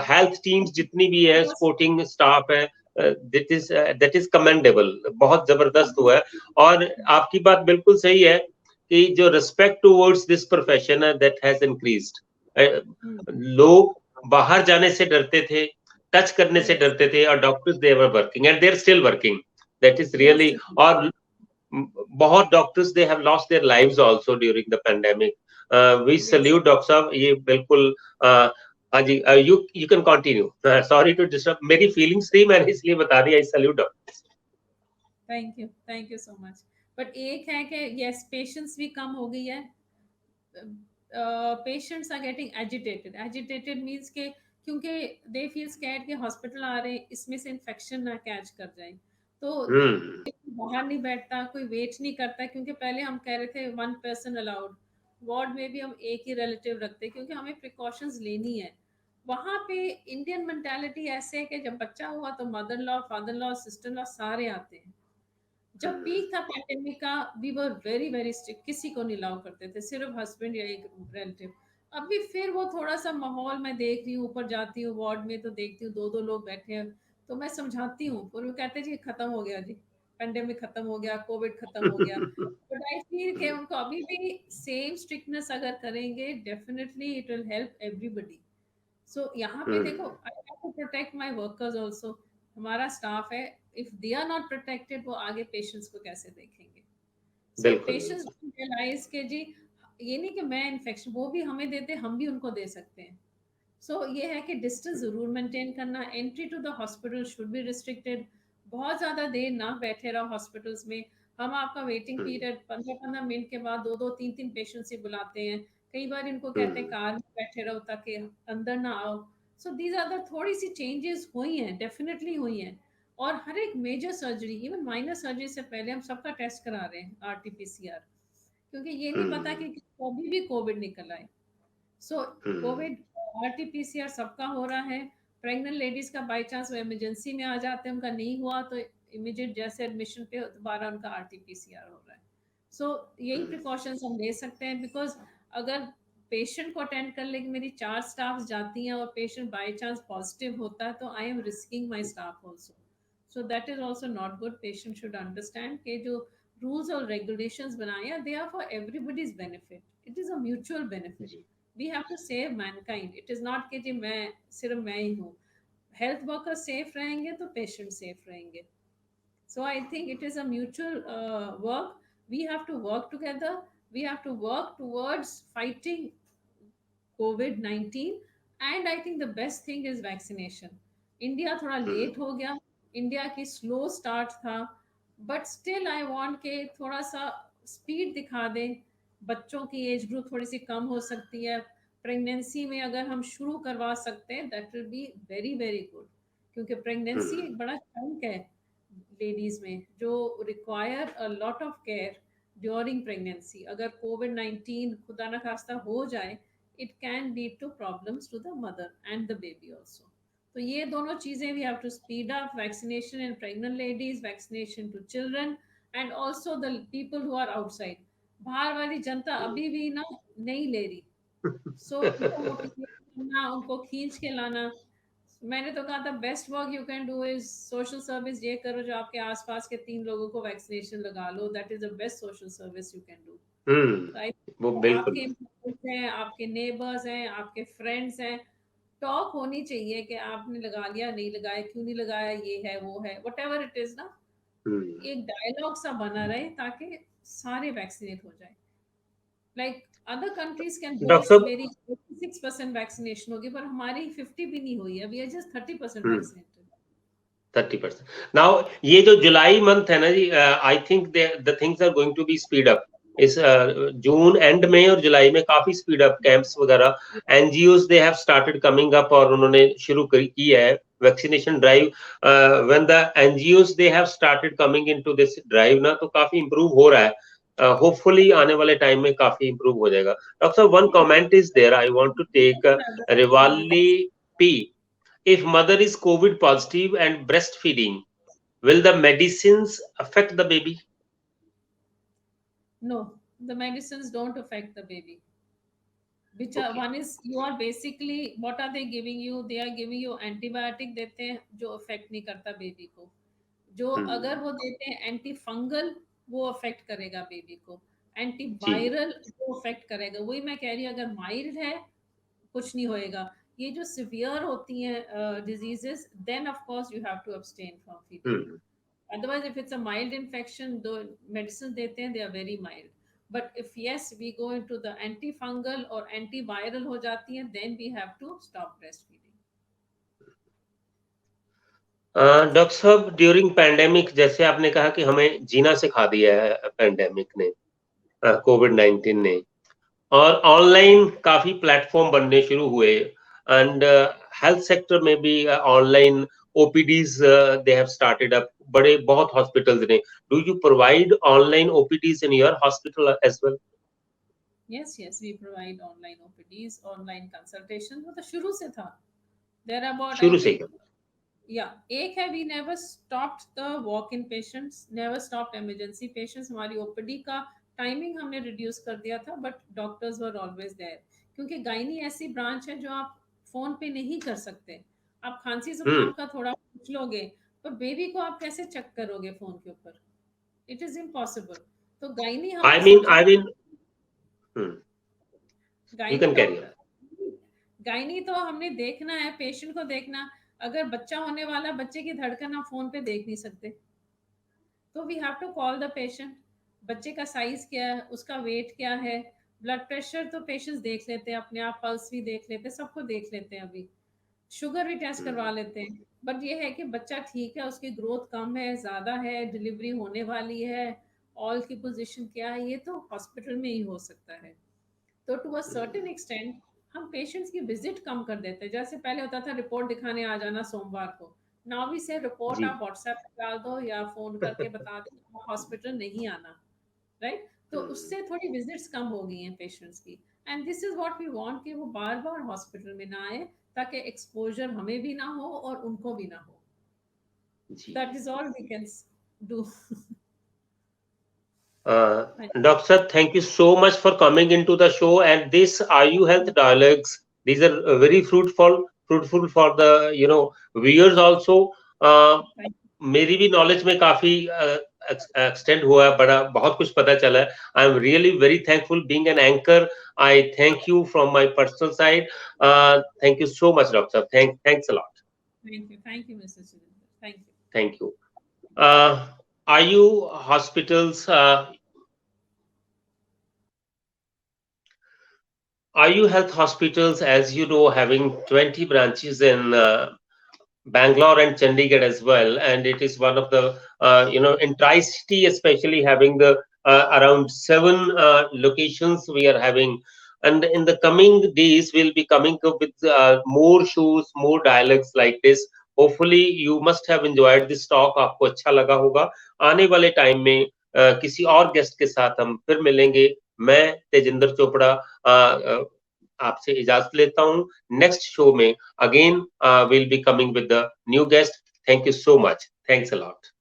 [SPEAKER 1] हेल्थ टीम्स जितनी भी है, सपोर्टिंग स्टाफ है, दैट इज कमेंडेबल, बहुत जबरदस्त हुआ है। और आपकी बात बिल्कुल सही है कि जो रिस्पेक्ट टुवर्ड्स दिस प्रोफेशन है दैट हैज इंक्रीज्ड। लोग बाहर जाने से डरते थे, टच करने से
[SPEAKER 2] यस,
[SPEAKER 1] डरते थे, और doctors they were working and they are still working, that is
[SPEAKER 2] yes,
[SPEAKER 1] really. और बहुत doctors they have lost their lives also during the pandemic. We
[SPEAKER 2] yes.
[SPEAKER 1] Salute doctor साहब, ये बिल्कुल। हाँ जी, you you can continue, sorry to disturb, मेरी फीलिंग्स थी, मैंने इसलिए बता दिया। I salute doctor.
[SPEAKER 2] Thank you so much. But एक है कि यस, पेशेंस भी कम हो गई है। Patients are getting agitated, agitated means के, क्योंकि दे फील स्कैर्ड कि हॉस्पिटल आ रहे हैं, इसमें से इन्फेक्शन ना कैच कर जाए। तो
[SPEAKER 1] हम्म,
[SPEAKER 2] बाहर नहीं बैठता, कोई वेट नहीं करता, क्योंकि पहले हम कह रहे थे 1 पर्सन अलाउड, वार्ड में भी हम एक ही रिलेटिव रखते, क्योंकि हमें प्रिकॉशंस लेनी है। वहाँ पे इंडियन मेंटालिटी ऐसे है कि जब बच्चा हुआ तो mother law, father law, sister law सारे आते हैं। जब पीक था पैंडेमिक का, we were very very strict, किसी को नहीं अलाउ करते थे, सिर्फ हस्बैंड या एक रिलेटिव। अभी फिर वो थोड़ा सा माहौल मैं देख रही हूँ, ऊपर जाती हूँ वार्ड में तो देखती हूँ 2-2 लोग बैठे हैं, तो मैं समझाती हूँ और वो कहते हैं जी खत्म हो गया जी, पैंडेमिक खत्म हो गया, कोविड खत्म हो गया। बट आई फील कि उनको अभी भी सेम स्ट्रिक्टनेस अगर करेंगे, definitely it will help everybody. So यहाँ पे देखो, I have to protect my workers also. हमारा स्टाफ है, if they are not protected, वो आगे पेशेंट्स को कैसे देखेंगे? सो
[SPEAKER 1] बिल्कुल
[SPEAKER 2] पेशेंट्स रियलाइज के जी, ये नहीं कि मैं इन्फेक्शन, वो भी हमें देते, हम भी उनको दे सकते हैं। सो ये है कि डिस्टेंस ज़रूर मेंटेन करना, entry to the hospital should be restricted. बहुत ज़्यादा देर ना बैठे रहो हॉस्पिटल्स में। हम आपका वेटिंग पीरियड 15-15 मिनट के बाद 2-2 3-3 पेशेंट्स ही बुलाते हैं। कई बार इनको कहते हैं कार में बैठे रहो ताकि अंदर ना आओ। सो दीज आर द थोड़ी सी चेंजेस हुई हैं, डेफिनेटली हुई हैं। और हर एक major surgery, even minor surgery से पहले हम सबका टेस्ट करा रहे हैं, आरटीपीसीआर, क्योंकि ये नहीं पता
[SPEAKER 1] हम्म,
[SPEAKER 2] कि कभी भी कोविड निकल आए। सो
[SPEAKER 1] हम्म,
[SPEAKER 2] कोविड, आरटीपीसीआर सबका हो रहा है। प्रेग्नेंट लेडीज का बाय चांस वो इमरजेंसी में आ जाते हैं, उनका नहीं हुआ तो इमीडिएट जैसे एडमिशन पे दोबारा उनका आरटीपीसीआर हो रहा है। सो यही
[SPEAKER 1] हम्म,
[SPEAKER 2] प्रिकॉशंस हम ले सकते हैं, बिकॉज अगर पेशेंट को अटेंड कर ले, मेरी 4 स्टाफ जाती हैं और पेशेंट बाय चांस पॉजिटिव होता है, तो I am risking my staff also. So that is also not good. Patient should understand कि जो रूल्स और रेगुलेशंस बनाए हैं, they are for everybody's benefit, it is a mutual benefit.
[SPEAKER 1] जी,
[SPEAKER 2] we have to save mankind, it is not कि जी मैं सिर्फ मैं ही हूँ। हेल्थ वर्कर सेफ रहेंगे तो पेशेंट सेफ रहेंगे। So I think it is a mutual work. We have to work together. We have to work towards fighting COVID-19, and I think the best thing is vaccination. India थोड़ा
[SPEAKER 1] हम्म,
[SPEAKER 2] लेट हो गया, इंडिया की स्लो स्टार्ट था, बट स्टिल आई वांट के थोड़ा सा स्पीड दिखा दें। बच्चों की एज ग्रुप थोड़ी सी कम हो सकती है, प्रेगनेंसी में अगर हम शुरू करवा सकते हैं that will be very very good, क्योंकि प्रेगनेंसी
[SPEAKER 1] हम्म,
[SPEAKER 2] एक बड़ा चंक है लेडीज में जो require a lot of care during pregnancy. अगर कोविड-19 खुदा ना खास्ता हो जाए, it can lead to problems to the mother and the baby also. तो ये दोनों चीजें we have to speed up vaccination in pregnant ladies, vaccination to children, and also the people who are outside. बाहर वाली जनता
[SPEAKER 1] हम्म।
[SPEAKER 2] अभी भी ना नहीं ले रही, सो उनको मोटिवेट करना, उनको खींच के लाना। मैंने तो कहा था best work you can do is social service, ये करो जो आपके आसपास के 3 लोगों को वैक्सीनेशन लगा लो, that is the best social service you can do. तो आई,
[SPEAKER 1] वो बिल्कुल।
[SPEAKER 2] आपके एम्प्लॉयज हैं, आपके नेबर्स हैं, आपके फ्रेंड्स हैं, टॉक होनी चाहिए कि आपने लगा लिया, नहीं लगाया, क्यों नहीं लगाया, ये है वो है, वट एवर इट इज ना।
[SPEAKER 1] हम्म।
[SPEAKER 2] एक डायलॉग सा बना रहे ताकि सारे वैक्सीनेट हो जाए। Like other countries can
[SPEAKER 1] doctor
[SPEAKER 2] boast
[SPEAKER 1] साहब,
[SPEAKER 2] मेरी 86% वैक्सीनेशन होगी, पर हमारी 50 भी नहीं हुई है, we are just 30%
[SPEAKER 1] hmm,
[SPEAKER 2] vaccinated.
[SPEAKER 1] 30%। Now ये जो जुलाई मंथ है ना जी, I think the things are going to be speed up. इस जून एंड में और जुलाई में काफी स्पीड अप कैंप्स वगैरह, NGOs they have started coming up, और उन्होंने शुरू की है vaccination drive. When the NGOs they have started coming into this drive ना, तो काफी इंप्रूव हो रहा है। होपफुली आने वाले टाइम में काफी इंप्रूव हो जाएगा। डॉक्टर साहब, one comment is there I want to take. रिवाली पी, if mother is COVID positive and breastfeeding, will the medicines affect the baby?
[SPEAKER 2] No, the medicines don't affect the baby. Which are,
[SPEAKER 1] Okay.
[SPEAKER 2] one is you are basically, what are they giving you? They are giving you antibiotic देते हैं जो अफेक्ट नहीं करता बेबी को। जो अगर
[SPEAKER 1] Hmm.
[SPEAKER 2] वो देते हैं एंटी फंगल, वो अफेक्ट करेगा बेबी को।
[SPEAKER 1] जी।
[SPEAKER 2] एंटीवायरल वो अफेक्ट करेगा। वही मैं कह रही हूँ, अगर माइल्ड है कुछ नहीं होएगा। ये जो सिवियर होती हैं diseases, then of course you have to abstain from feeding.
[SPEAKER 1] Hmm.
[SPEAKER 2] Otherwise, if it's a mild infection, the medicines देते हैं, they are very mild. But if yes, we go into the antifungal or antiviral हो जाती है, then we have to stop breastfeeding.
[SPEAKER 1] Doctor साहब, ड्यूरिंग पैंडेमिक जैसे आपने कहा कि हमें जीना सिखा दिया है पैंडेमिक ने, कोविड-19 ने, और ऑनलाइन काफी प्लेटफॉर्म बनने शुरू हुए, एंड हेल्थ सेक्टर में भी online OPDs they have started up, बड़े बहुत हॉस्पिटल्स ने। Do you provide online OPDs in your hospital as well?
[SPEAKER 2] Yes, yes, we provide online OPDs, online consultation. वो तो शुरू से था। There are about, I
[SPEAKER 1] शुरू से
[SPEAKER 2] think,
[SPEAKER 1] ही?
[SPEAKER 2] या एक है, we never stopped the walk in patients, never stopped emergency patients. हमारी ओपीडी का टाइमिंग हमने रिड्यूस कर दिया था, but doctors were always there, क्योंकि गायनी ऐसी ब्रांच है जो आप फोन पे नहीं कर सकते। आप खांसी
[SPEAKER 1] हम्म।
[SPEAKER 2] जुकाम का थोड़ा पूछ लोगे, पर बेबी को आप कैसे चेक करोगे फोन के ऊपर? It is impossible. तो गायनी
[SPEAKER 1] आई
[SPEAKER 2] हमने
[SPEAKER 1] मीन
[SPEAKER 2] सोचा,
[SPEAKER 1] I mean you
[SPEAKER 2] gynae
[SPEAKER 1] can
[SPEAKER 2] तो
[SPEAKER 1] कैरी ऑन।
[SPEAKER 2] गायनी तो हमने देखना है, पेशेंट को देखना। अगर बच्चा होने वाला, बच्चे की धड़कन आप फोन पे देख नहीं सकते, तो we have to call the patient. बच्चे का साइज क्या है, उसका वेट क्या है, ब्लड प्रेशर तो पेशेंट्स देख लेते हैं अपने आप, पल्स भी देख लेते हैं, सबको देख लेते हैं अभी, शुगर भी टेस्ट करवा लेते हैं। बट ये है कि बच्चा ठीक है, उसकी ग्रोथ कम है, ज़्यादा है, डिलीवरी होने वाली है, ऑल की पोजीशन क्या है, ये तो हॉस्पिटल में ही हो सकता है। तो टू अ सर्टेन एक्सटेंट हम पेशेंट्स की विजिट कम कर देते हैं। जैसे पहले होता था रिपोर्ट दिखाने आ जाना सोमवार को, नाउ वी से रिपोर्ट
[SPEAKER 1] जी।
[SPEAKER 2] आप व्हाट्सएप पे डाल दो या फोन करके बता दो हॉस्पिटल नहीं आना, राइट? तो उससे थोड़ी विजिट्स कम हो गई हैं पेशेंट्स की, and this is what we want कि वो बार बार हॉस्पिटल में ना आए, ताकि एक्सपोजर हमें भी ना हो और उनको भी ना हो।
[SPEAKER 1] जी।
[SPEAKER 2] That is all we can do.
[SPEAKER 1] Dr. Sir, thank you so much for coming into the show and this IU Health Dialogues. These are very fruitful for the viewers also. मेरी भी नॉलेज में काफी एक्सटेंड हुआ है, बड़ा बहुत कुछ पता चला है. I am really very thankful being an anchor. I thank you from my personal side. Thank you so much doctor. Thanks a lot.
[SPEAKER 2] Thank you, Mr. Surinder. Thank you.
[SPEAKER 1] Thank you. IU hospitals, IU Health Hospitals, as you know, having 20 branches in Bangalore and Chandigarh as well, and it is one of the in Tri-City especially having the around 7 locations we are having, and in the coming days we'll be coming up with more shows, more dialogues like this. Hopefully you must have enjoyed this talk. आपको अच्छा लगा होगा. आने वाले टाइम में किसी और गेस्ट के साथ हम फिर मिलेंगे. मैं तेजिंदर चोपड़ा आपसे इजाजत लेता हूँ. नेक्स्ट शो में again we'll be coming with the new guest. Thank you so much. Thanks a lot.